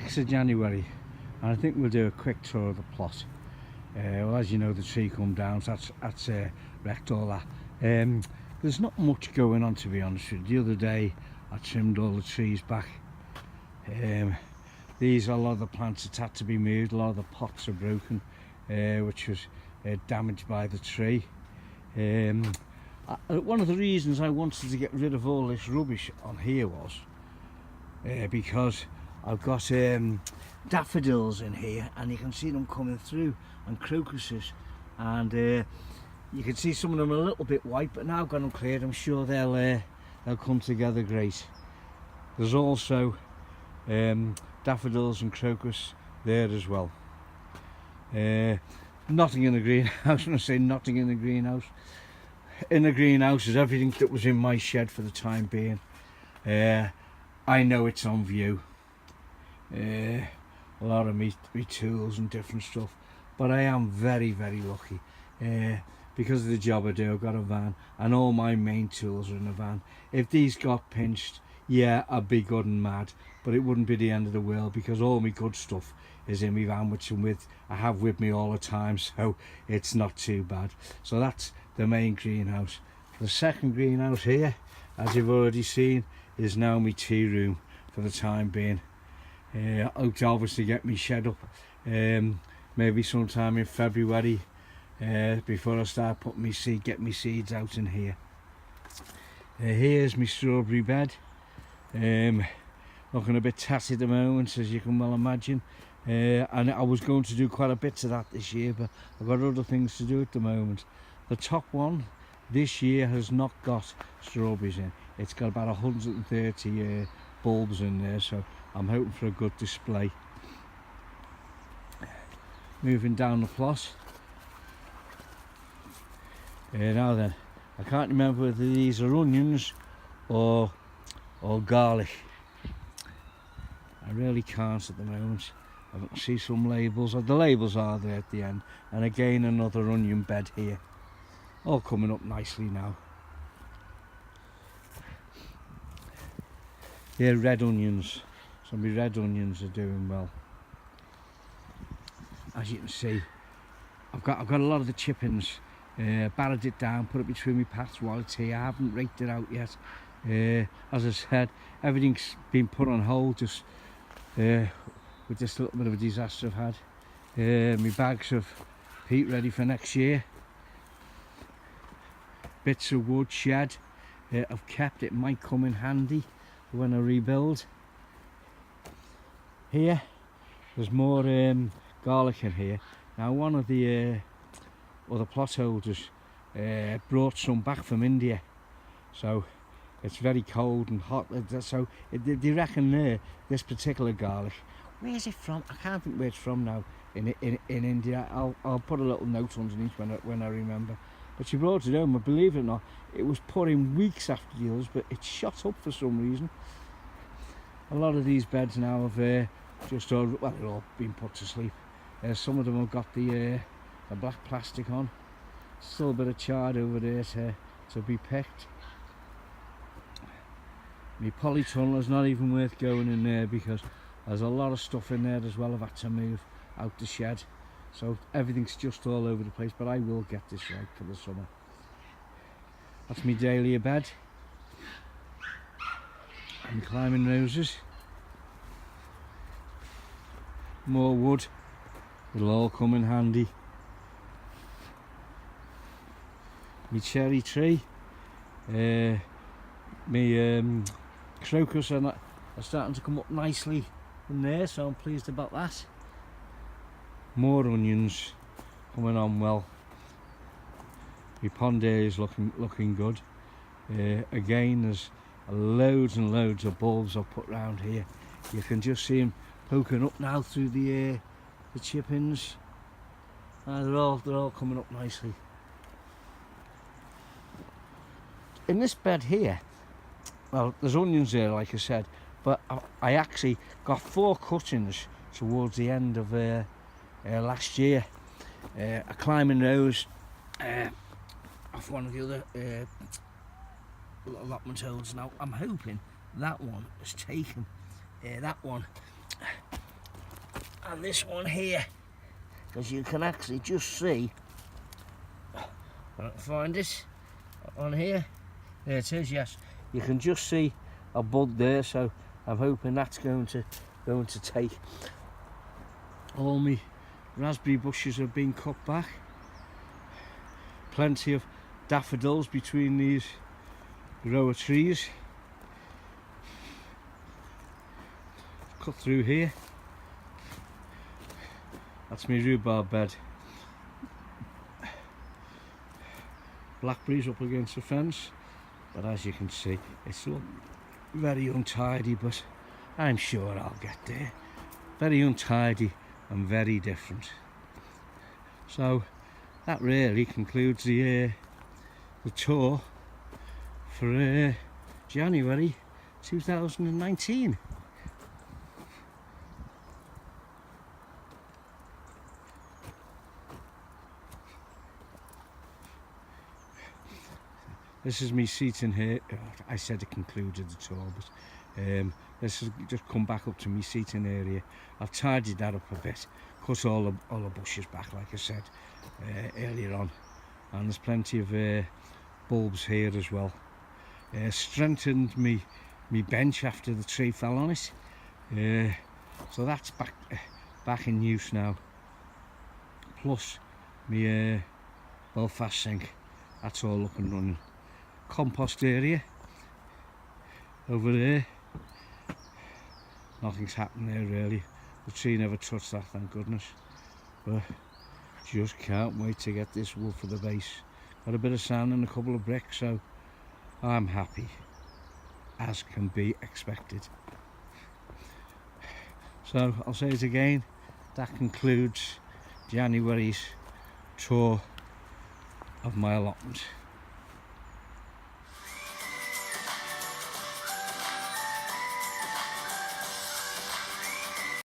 6th of January, and I think we'll do a quick tour of the plot. Well, as you know, the tree come down, so that's wrecked all that. There's not much going on, to be honest with you. The other day I trimmed all the trees back. These are a lot of the plants that had to be moved. A lot of the pots are broken, which was damaged by the tree. One of the reasons I wanted to get rid of all this rubbish on here was because I've got daffodils in here, and you can see them coming through, and crocuses, and you can see some of them are a little bit white, but now I've got them cleared, I'm sure they'll come together great. There's also daffodils and crocus there as well. Nothing in the greenhouse. When I say nothing in the greenhouse, is everything that was in my shed for the time being. I know it's on view, a lot of me tools and different stuff, but I am very lucky. Because of the job I do, I've got a van, and all my main tools are in the van. If these got pinched, yeah, I'd be good and mad, but it wouldn't be the end of the world, because all my good stuff is in my van, which I have with me all the time, so it's not too bad. So that's the main greenhouse. The second greenhouse here, as you've already seen, is now my tea room for the time being. I hope to obviously get me shed up maybe sometime in February, before I start putting get my seeds out in here. Here's my strawberry bed, looking a bit tatty at the moment, as you can well imagine, and I was going to do quite a bit to that this year, but I've got other things to do at the moment. The top one this year has not got strawberries in. It's got about 130 bulbs in there, so I'm hoping for a good display. Moving down the plot. Now then, I can't remember whether these are onions or garlic. I really can't at the moment. I can see some labels, or the labels are there at the end, and again another onion bed here, all coming up nicely now. They're red onions, so my red onions are doing well. As you can see, I've got a lot of the chippings. Barred it down, put it between my paths while it's here. I haven't raked it out yet. As I said, everything's been put on hold just with this little bit of a disaster I've had. My bags of peat ready for next year. Bits of wood shed I've kept. It might come in handy when I rebuild. Here there's more garlic in here. Now one of the plot holders brought some back from India, so it's very cold and hot, so they reckon this particular garlic, where's it from? I can't think where it's from now in India. I'll put a little note underneath when I remember, but she brought it home, and believe it or not, it was put in weeks after the others, but it shot up for some reason. A lot of these beds now have they're all been put to sleep. Some of them have got the black plastic on. Still a bit of chard over there to be picked. My polytunneler's not even worth going in there, because there's a lot of stuff in there as well I've had to move out the shed, so everything's just all over the place, but I will get this right for the summer. That's my dahlia bed and climbing roses. More wood, it'll all come in handy. My cherry tree, my crocus are starting to come up nicely in there, so I'm pleased about that. More onions coming on well. My pond area is looking good. Again, there's loads and loads of bulbs I've put around here. You can just see them poking up now through the chippings. They're all coming up nicely. In this bed here, well, there's onions there, like I said, but I actually got 4 cuttings towards the end of last year. A climbing rose off one of the other allotment holes. Now I'm hoping that one is taken. That one and this one here, because you can actually just see, I can find it on here, there it is, yes, you can just see a bud there, so I'm hoping that's going to take. All my raspberry bushes have been cut back, plenty of daffodils between these row of trees. Cut through here, that's my rhubarb bed. Blackberries up against the fence, but as you can see it's very untidy, but I'm sure I'll get there. Very untidy and very different. So that really concludes the tour for January 2019. This is me seating here. I said it concluded the tour, but this has just come back up to me seating area. I've tidied that up a bit, cut all the bushes back, like I said earlier on, and there's plenty of bulbs here as well. Strengthened me bench after the tree fell on it, so that's back in use now. Plus my Belfast sink, that's all up and running. Compost area over there, nothing's happened there really. The tree never touched that, thank goodness. But just can't wait to get this wood for the base. Got a bit of sand and a couple of bricks, so I'm happy as can be expected. So I'll say it again, that concludes January's tour of my allotment.